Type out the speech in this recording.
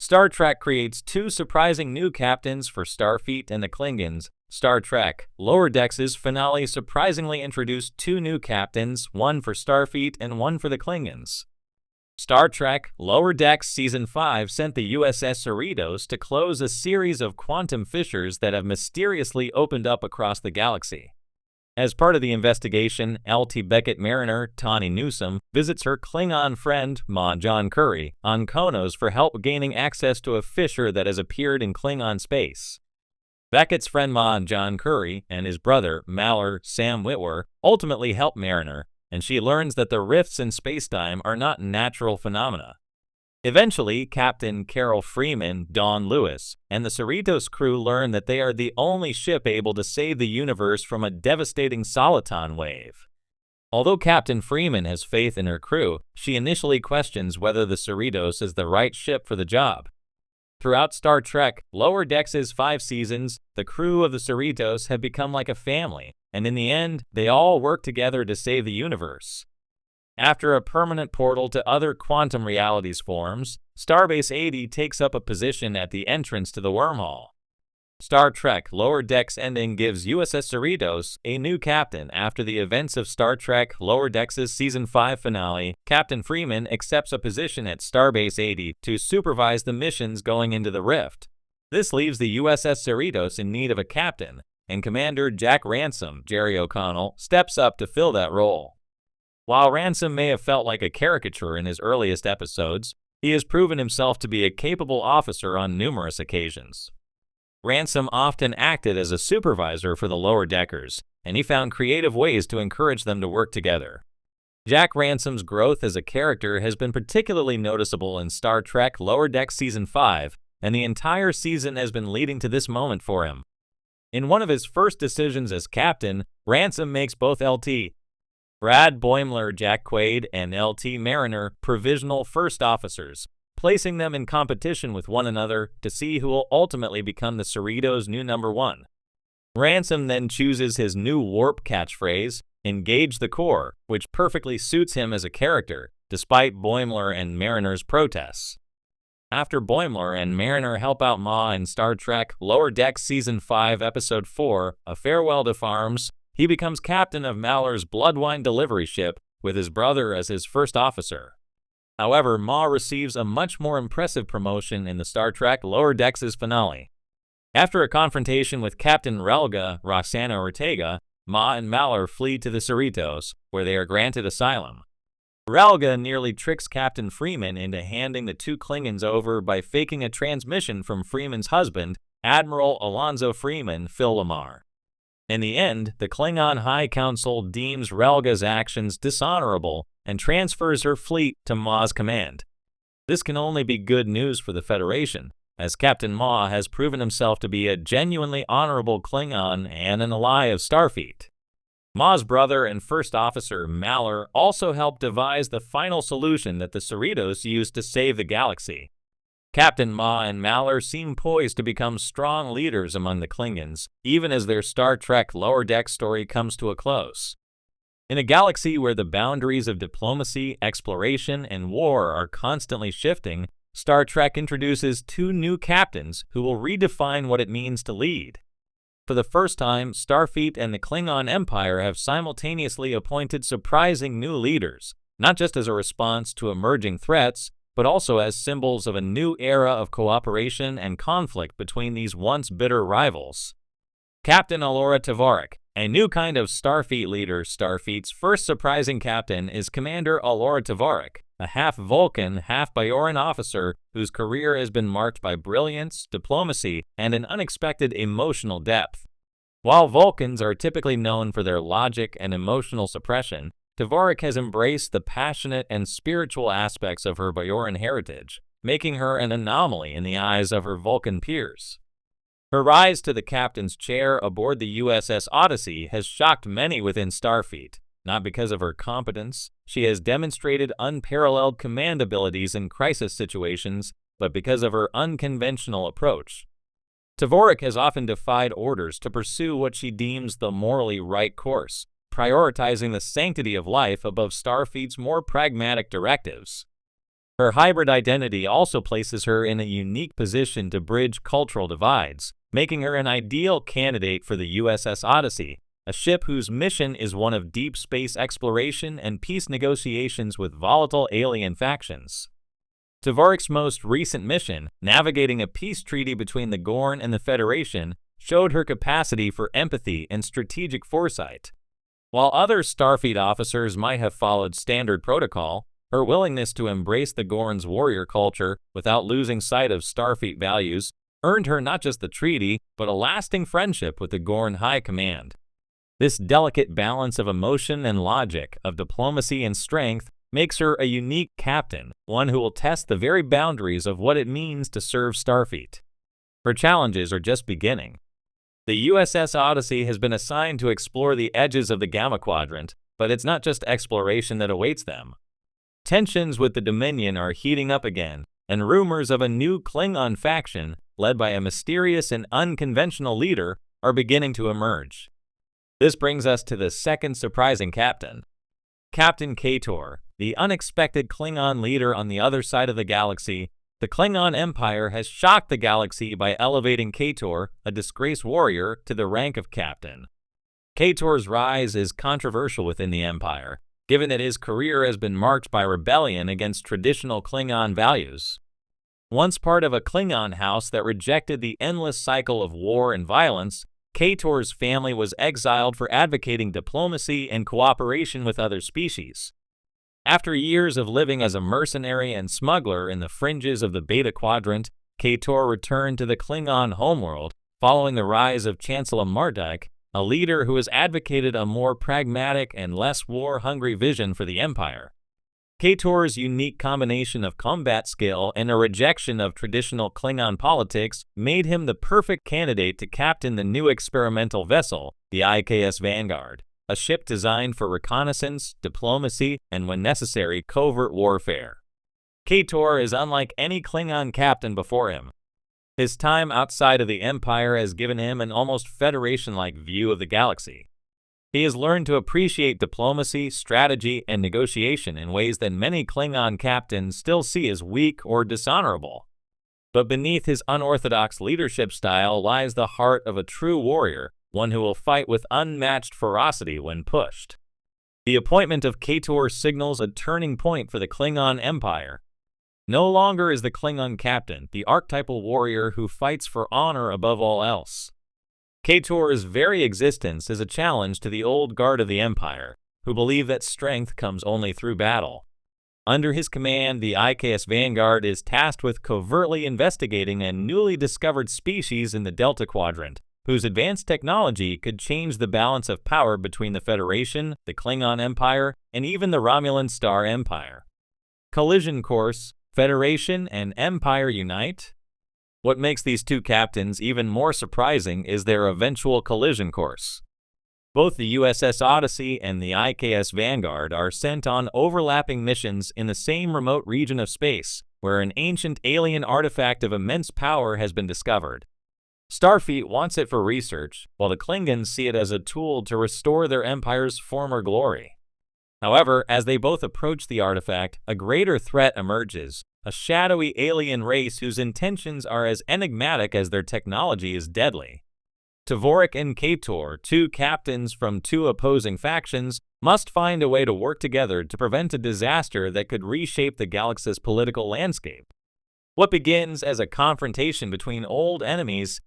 Star Trek creates two surprising new captains for Starfleet and the Klingons. Star Trek Lower Decks' finale surprisingly introduced two new captains, one for Starfleet and one for the Klingons. Star Trek Lower Decks Season 5 sent the USS Cerritos to close a series of quantum fissures that have mysteriously opened up across the galaxy. As part of the investigation, LT Beckett Mariner Tawny Newsome visits her Klingon friend Ma John Curry on Konos for help gaining access to a fissure that has appeared in Klingon space. Beckett's friend Ma John Curry and his brother Maller Sam Witwer ultimately help Mariner, and she learns that the rifts in spacetime are not natural phenomena. Eventually, Captain Carol Freeman, Dawn Lewis, and the Cerritos crew learn that they are the only ship able to save the universe from a devastating soliton wave. Although Captain Freeman has faith in her crew, she initially questions whether the Cerritos is the right ship for the job. Throughout Star Trek Lower Decks' 5 seasons, the crew of the Cerritos have become like a family, and in the end, they all work together to save the universe. After a permanent portal to other quantum realities forms, Starbase 80 takes up a position at the entrance to the wormhole. Star Trek Lower Decks ending gives USS Cerritos a new captain after the events of Star Trek Lower Decks' Season 5 finale. Captain Freeman accepts a position at Starbase 80 to supervise the missions going into the rift. This leaves the USS Cerritos in need of a captain, and Commander Jack Ransom, Jerry O'Connell, steps up to fill that role. While Ransom may have felt like a caricature in his earliest episodes, he has proven himself to be a capable officer on numerous occasions. Ransom often acted as a supervisor for the lower deckers, and he found creative ways to encourage them to work together. Jack Ransom's growth as a character has been particularly noticeable in Star Trek Lower Decks Season 5, and the entire season has been leading to this moment for him. In one of his first decisions as captain, Ransom makes both LT Brad Boimler, Jack Quaid, and LT Mariner provisional first officers, placing them in competition with one another to see who will ultimately become the Cerritos' new number 1. Ransom then chooses his new warp catchphrase, "Engage the core," which perfectly suits him as a character, despite Boimler and Mariner's protests. After Boimler and Mariner help out Ma in Star Trek Lower Decks Season 5 Episode 4, A Farewell to Farms, he becomes captain of Maller's Bloodwine delivery ship with his brother as his first officer. However, Ma receives a much more impressive promotion in the Star Trek Lower Decks' finale. After a confrontation with Captain Relga Roxana Ortega, Ma and Maller flee to the Cerritos, where they are granted asylum. Relga nearly tricks Captain Freeman into handing the two Klingons over by faking a transmission from Freeman's husband, Admiral Alonzo Freeman, Phil Lamar. In the end, the Klingon High Council deems Relga's actions dishonorable and transfers her fleet to Ma's command. This can only be good news for the Federation, as Captain Ma has proven himself to be a genuinely honorable Klingon and an ally of Starfleet. Ma's brother and first officer Maller also helped devise the final solution that the Cerritos used to save the galaxy. Captain Ma and Maller seem poised to become strong leaders among the Klingons, even as their Star Trek Lower Decks story comes to a close. In a galaxy where the boundaries of diplomacy, exploration, and war are constantly shifting, Star Trek introduces two new captains who will redefine what it means to lead. For the first time, Starfleet and the Klingon Empire have simultaneously appointed surprising new leaders, not just as a response to emerging threats, but also as symbols of a new era of cooperation and conflict between these once bitter rivals. Captain Alora Tavarik, a new kind of Starfleet leader. Starfleet's first surprising captain is Commander Alora Tavarik, a half-Vulcan, half-Bajoran officer whose career has been marked by brilliance, diplomacy, and an unexpected emotional depth. While Vulcans are typically known for their logic and emotional suppression, Tavarik has embraced the passionate and spiritual aspects of her Bajoran heritage, making her an anomaly in the eyes of her Vulcan peers. Her rise to the captain's chair aboard the USS Odyssey has shocked many within Starfleet. Not because of her competence, she has demonstrated unparalleled command abilities in crisis situations, but because of her unconventional approach. Tavarik has often defied orders to pursue what she deems the morally right course, prioritizing the sanctity of life above Starfleet's more pragmatic directives. Her hybrid identity also places her in a unique position to bridge cultural divides, making her an ideal candidate for the USS Odyssey, a ship whose mission is one of deep space exploration and peace negotiations with volatile alien factions. Tvork's most recent mission, navigating a peace treaty between the Gorn and the Federation, showed her capacity for empathy and strategic foresight. While other Starfleet officers might have followed standard protocol, her willingness to embrace the Gorn's warrior culture without losing sight of Starfleet values earned her not just the treaty, but a lasting friendship with the Gorn High Command. This delicate balance of emotion and logic, of diplomacy and strength, makes her a unique captain, one who will test the very boundaries of what it means to serve Starfleet. Her challenges are just beginning. The USS Odyssey has been assigned to explore the edges of the Gamma Quadrant, but it's not just exploration that awaits them. Tensions with the Dominion are heating up again, and rumors of a new Klingon faction, led by a mysterious and unconventional leader, are beginning to emerge. This brings us to the second surprising captain. Captain Kator, the unexpected Klingon leader on the other side of the galaxy. The Klingon Empire has shocked the galaxy by elevating Kator, a disgraced warrior, to the rank of captain. Kator's rise is controversial within the Empire, given that his career has been marked by rebellion against traditional Klingon values. Once part of a Klingon house that rejected the endless cycle of war and violence, Kator's family was exiled for advocating diplomacy and cooperation with other species. After years of living as a mercenary and smuggler in the fringes of the Beta Quadrant, Kator returned to the Klingon homeworld, following the rise of Chancellor Marduk, a leader who has advocated a more pragmatic and less war-hungry vision for the Empire. Kator's unique combination of combat skill and a rejection of traditional Klingon politics made him the perfect candidate to captain the new experimental vessel, the IKS Vanguard, a ship designed for reconnaissance, diplomacy, and when necessary, covert warfare. Kator is unlike any Klingon captain before him. His time outside of the Empire has given him an almost Federation-like view of the galaxy. He has learned to appreciate diplomacy, strategy, and negotiation in ways that many Klingon captains still see as weak or dishonorable. But beneath his unorthodox leadership style lies the heart of a true warrior, one who will fight with unmatched ferocity when pushed. The appointment of Kator signals a turning point for the Klingon Empire. No longer is the Klingon captain the archetypal warrior who fights for honor above all else. Kator's very existence is a challenge to the old guard of the Empire, who believe that strength comes only through battle. Under his command, the IKS Vanguard is tasked with covertly investigating a newly discovered species in the Delta Quadrant, whose advanced technology could change the balance of power between the Federation, the Klingon Empire, and even the Romulan Star Empire. Collision course: Federation and Empire unite? What makes these two captains even more surprising is their eventual collision course. Both the USS Odyssey and the IKS Vanguard are sent on overlapping missions in the same remote region of space, where an ancient alien artifact of immense power has been discovered. Starfleet wants it for research, while the Klingons see it as a tool to restore their empire's former glory. However, as they both approach the artifact, a greater threat emerges, a shadowy alien race whose intentions are as enigmatic as their technology is deadly. Tvork and Kator, two captains from two opposing factions, must find a way to work together to prevent a disaster that could reshape the galaxy's political landscape. What begins as a confrontation between old enemies